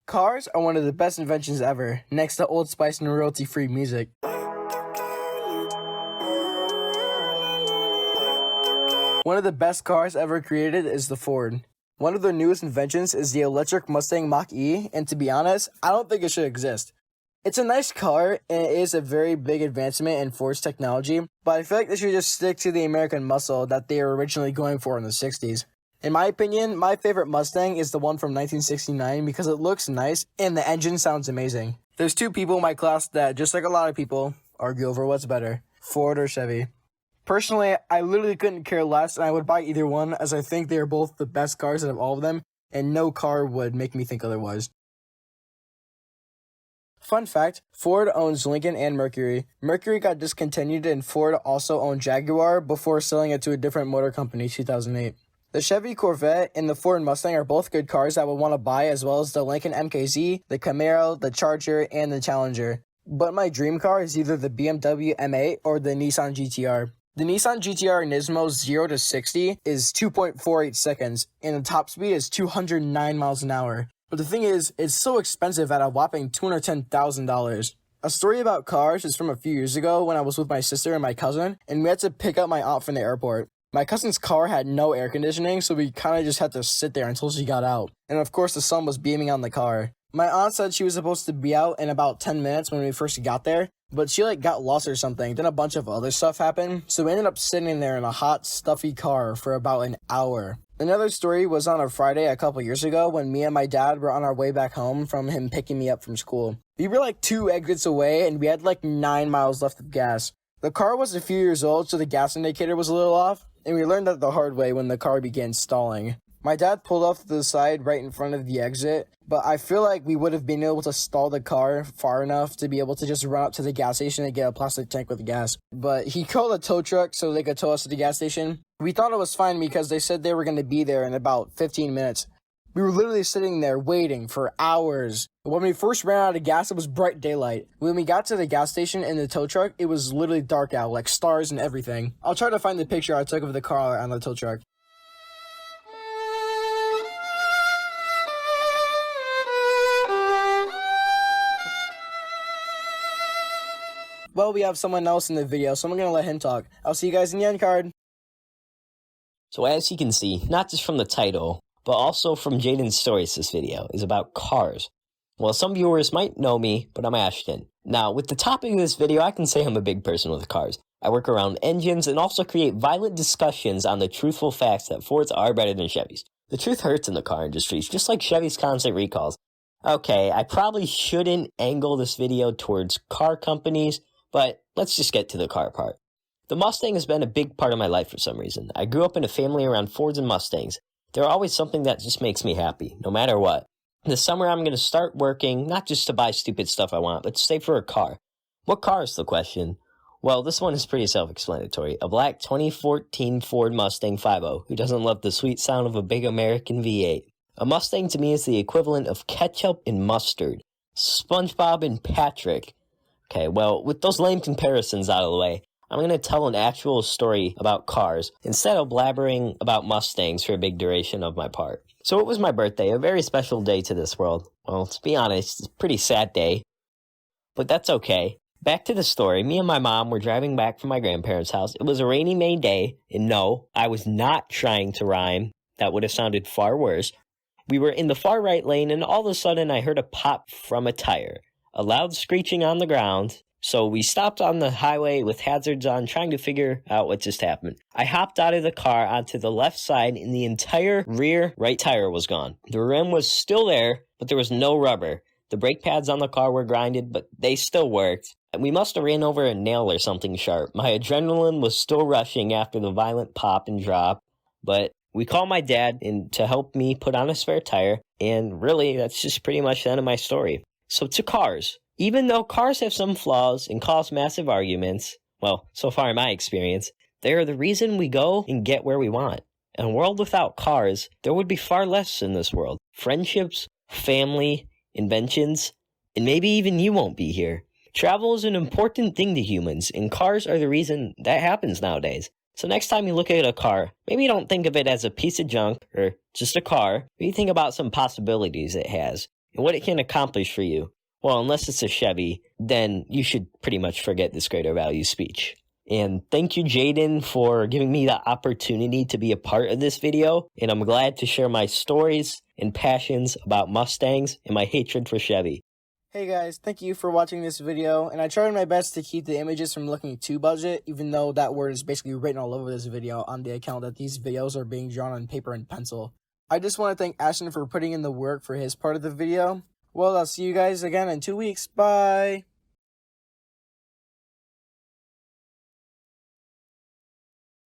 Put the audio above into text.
Cars are one of the best inventions ever, next to Old Spice and royalty-free music. One of the best cars ever created is the Ford. One of their newest inventions is the electric Mustang Mach-E, and to be honest, I don't think it should exist. It's a nice car, and it is a very big advancement in Ford's technology, but I feel like they should just stick to the American muscle that they were originally going for in the 60s. In my opinion, my favorite Mustang is the one from 1969 because it looks nice and the engine sounds amazing. There's two people in my class that, just like a lot of people, argue over what's better, Ford or Chevy. Personally, I literally couldn't care less and I would buy either one as I think they are both the best cars out of all of them and no car would make me think otherwise. Fun fact, Ford owns Lincoln and Mercury. Mercury got discontinued and Ford also owned Jaguar before selling it to a different motor company in 2008. The Chevy Corvette and the Ford Mustang are both good cars I would want to buy, as well as the Lincoln MKZ, the Camaro, the Charger, and the Challenger. But my dream car is either the BMW M8 or the Nissan GTR. The Nissan GTR Nismo 0 to 60 is 2.48 seconds, and the top speed is 209 miles an hour. But the thing is, it's so expensive at a whopping $210,000. A story about cars is from a few years ago when I was with my sister and my cousin, and we had to pick up my aunt from the airport. My cousin's car had no air conditioning, so we kind of just had to sit there until she got out. And of course, the sun was beaming on the car. My aunt said she was supposed to be out in about 10 minutes when we first got there, but she got lost or something. Then a bunch of other stuff happened, so we ended up sitting there in a hot, stuffy car for about an hour. Another story was on a Friday a couple years ago when me and my dad were on our way back home from him picking me up from school. We were 2 exits away, and we had 9 miles left of gas. The car was a few years old, so the gas indicator was a little off, and we learned that the hard way when the car began stalling. My dad pulled off to the side right in front of the exit, but I feel like we would have been able to stall the car far enough to be able to just run up to the gas station and get a plastic tank with gas. But he called a tow truck so they could tow us to the gas station. We thought it was fine because they said they were going to be there in about 15 minutes. We were literally sitting there waiting for hours. When we first ran out of gas, it was bright daylight. When we got to the gas station in the tow truck, it was literally dark out, stars and everything. I'll try to find the picture I took of the car on the tow truck. Well, we have someone else in the video, so I'm going to let him talk. I'll see you guys in the end card. So as you can see, not just from the title, but also from Jaden's stories, this video is about cars. Well, some viewers might know me, but I'm Ashton. Now, with the topic of this video, I can say I'm a big person with cars. I work around engines and also create violent discussions on the truthful facts that Fords are better than Chevys. The truth hurts in the car industry, just like Chevy's constant recalls. Okay, I probably shouldn't angle this video towards car companies, but let's just get to the car part. The Mustang has been a big part of my life for some reason. I grew up in a family around Fords and Mustangs. They're always something that just makes me happy, no matter what. This summer, I'm going to start working, not just to buy stupid stuff I want, but to save for a car. What car is the question? Well, this one is pretty self-explanatory. A black 2014 Ford Mustang 5.0. Who doesn't love the sweet sound of a big American V8? A Mustang to me is the equivalent of ketchup and mustard. SpongeBob and Patrick. Okay, well, with those lame comparisons out of the way, I'm going to tell an actual story about cars instead of blabbering about Mustangs for a big duration of my part. So it was my birthday, a very special day to this world. Well, to be honest, it's a pretty sad day, but that's okay. Back to the story, me and my mom were driving back from my grandparents' house. It was a rainy May day, and no, I was not trying to rhyme. That would have sounded far worse. We were in the far right lane, and all of a sudden I heard a pop from a tire, a loud screeching on the ground. So we stopped on the highway with hazards on, trying to figure out what just happened. I hopped out of the car onto the left side, and the entire rear right tire was gone. The rim was still there, but there was no rubber. The brake pads on the car were grinded, but they still worked. We must have ran over a nail or something sharp. My adrenaline was still rushing after the violent pop and drop, but we called my dad in to help me put on a spare tire, and really, that's just pretty much the end of my story. So to cars. Even though cars have some flaws and cause massive arguments, well, so far in my experience, they are the reason we go and get where we want. In a world without cars, there would be far less in this world. Friendships, family, inventions, and maybe even you won't be here. Travel is an important thing to humans, and cars are the reason that happens nowadays. So next time you look at a car, maybe don't think of it as a piece of junk or just a car. Maybe think about some possibilities it has. and what it can accomplish for you, well, unless it's a Chevy, then you should pretty much forget this greater value speech. And thank you, Jaden, for giving me the opportunity to be a part of this video, and I'm glad to share my stories and passions about Mustangs and my hatred for Chevy. Hey guys, thank you for watching this video, and I tried my best to keep the images from looking too budget, even though that word is basically written all over this video on the account that these videos are being drawn on paper and pencil. I just want to thank Ashton for putting in the work for his part of the video. Well, I'll see you guys again in 2 weeks. Bye!